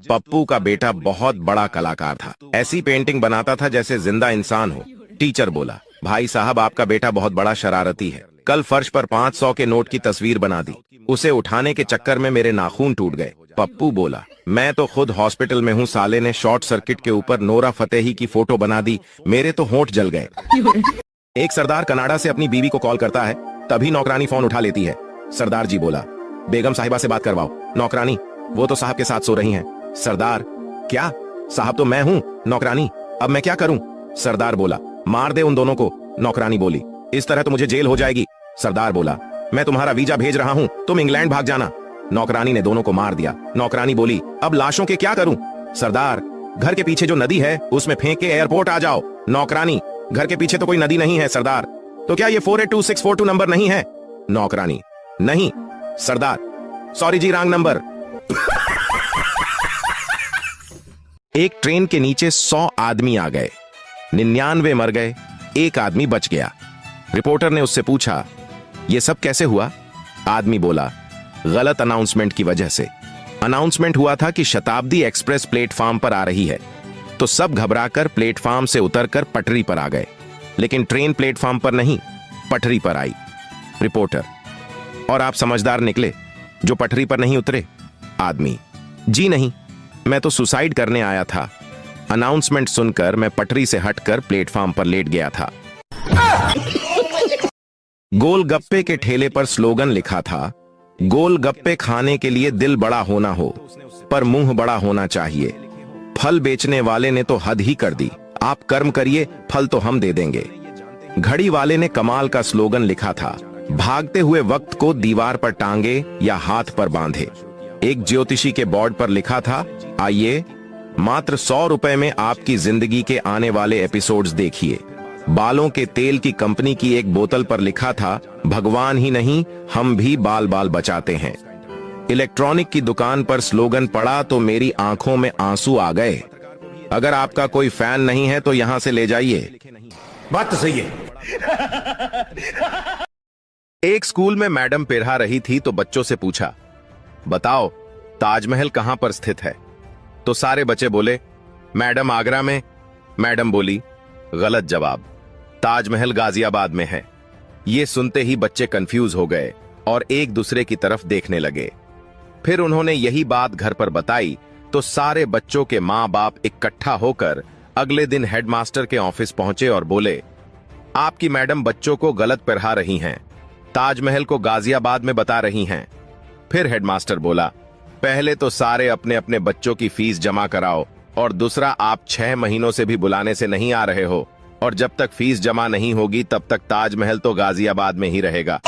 पप्पू का बेटा बहुत बड़ा कलाकार था। ऐसी पेंटिंग बनाता था जैसे जिंदा इंसान हो। टीचर बोला, भाई साहब आपका बेटा बहुत बड़ा शरारती है। कल फर्श पर 500 के नोट की तस्वीर बना दी। उसे उठाने के चक्कर में मेरे नाखून टूट गए। पप्पू बोला, मैं तो खुद हॉस्पिटल में हूँ। साले ने शॉर्ट सर्किट के ऊपर नोरा फतेही की फोटो बना दी। मेरे तो होंठ जल गए। एक सरदार कनाडा से अपनी बीवी को कॉल करता है, तभी नौकरानी फोन उठा लेती है। सरदार जी बोला, बेगम साहिबा से बात करवाओ। नौकरानी, वो तो साहब के साथ सो रही हैं। सरदार, क्या? साहब तो मैं हूँ। नौकरानी, अब मैं क्या करूं? सरदार बोला, मार दे उन दोनों को। नौकरानी बोली, इस तरह तो मुझे जेल हो जाएगी। सरदार बोला, मैं तुम्हारा वीजा भेज रहा हूँ, तुम इंग्लैंड भाग जाना। नौकरानी ने दोनों को मार दिया। नौकरानी बोली, अब लाशों के क्या करूं? सरदार, घर के पीछे जो नदी है उसमें फेंक के एयरपोर्ट आ जाओ। नौकरानी, घर के पीछे तो कोई नदी नहीं है सरदार। तो क्या ये 482642 नंबर नहीं है? नौकरानी, नहीं। सरदार, सॉरी जी, रॉन्ग नंबर। एक ट्रेन के नीचे 100 आदमी आ गए, 99 मर गए, एक आदमी बच गया। रिपोर्टर ने उससे पूछा, यह सब कैसे हुआ? आदमी बोला, गलत अनाउंसमेंट की वजह से। अनाउंसमेंट हुआ था कि शताब्दी एक्सप्रेस प्लेटफार्म पर आ रही है, तो सब घबराकर प्लेटफार्म से उतरकर पटरी पर आ गए, लेकिन ट्रेन प्लेटफार्म पर नहीं, पटरी पर आई। रिपोर्टर, और आप समझदार निकले जो पटरी पर नहीं उतरे? आदमी, जी नहीं, मैं तो सुसाइड करने आया था। अनाउंसमेंट सुनकर मैं पटरी से हटकर प्लेटफार्म पर लेट गया था। गोलगप्पे के ठेले पर स्लोगन लिखा था, गोलगप्पे खाने के लिए दिल बड़ा होना हो, पर मुंह बड़ा होना चाहिए। फल बेचने वाले ने तो हद ही कर दी, आप कर्म करिए, फल तो हम दे देंगे। घड़ी वाले ने कमाल का स्लोगन लिखा था, भागते हुए वक्त को दीवार पर टांगे या हाथ पर बांधे। एक ज्योतिषी के बोर्ड पर लिखा था, आइए मात्र 100 रुपए में आपकी जिंदगी के आने वाले एपिसोड्स देखिए। बालों के तेल की कंपनी की एक बोतल पर लिखा था, भगवान ही नहीं हम भी बाल बाल बचाते हैं। इलेक्ट्रॉनिक की दुकान पर स्लोगन पड़ा तो मेरी आंखों में आंसू आ गए। अगर आपका कोई फैन नहीं है तो यहां से ले जाइए। बात तो सही है। एक स्कूल में मैडम पढ़ा रही थी तो बच्चों से पूछा, बताओ ताजमहल कहां पर स्थित है? तो सारे बच्चे बोले, मैडम आगरा में। मैडम बोली, गलत जवाब, ताजमहल गाजियाबाद में है। ये सुनते ही बच्चे कंफ्यूज हो गए और एक दूसरे की तरफ देखने लगे। फिर उन्होंने यही बात घर पर बताई तो सारे बच्चों के माँ बाप इकट्ठा होकर अगले दिन हेडमास्टर के ऑफिस पहुंचे और बोले, आपकी मैडम बच्चों को गलत पढ़ा रही हैं, ताजमहल को गाजियाबाद में बता रही हैं। फिर हेडमास्टर बोला, पहले तो सारे अपने अपने बच्चों की फीस जमा कराओ, और दूसरा आप 6 महीनों से भी बुलाने से नहीं आ रहे हो, और जब तक फीस जमा नहीं होगी तब तक ताजमहल तो गाजियाबाद में ही रहेगा।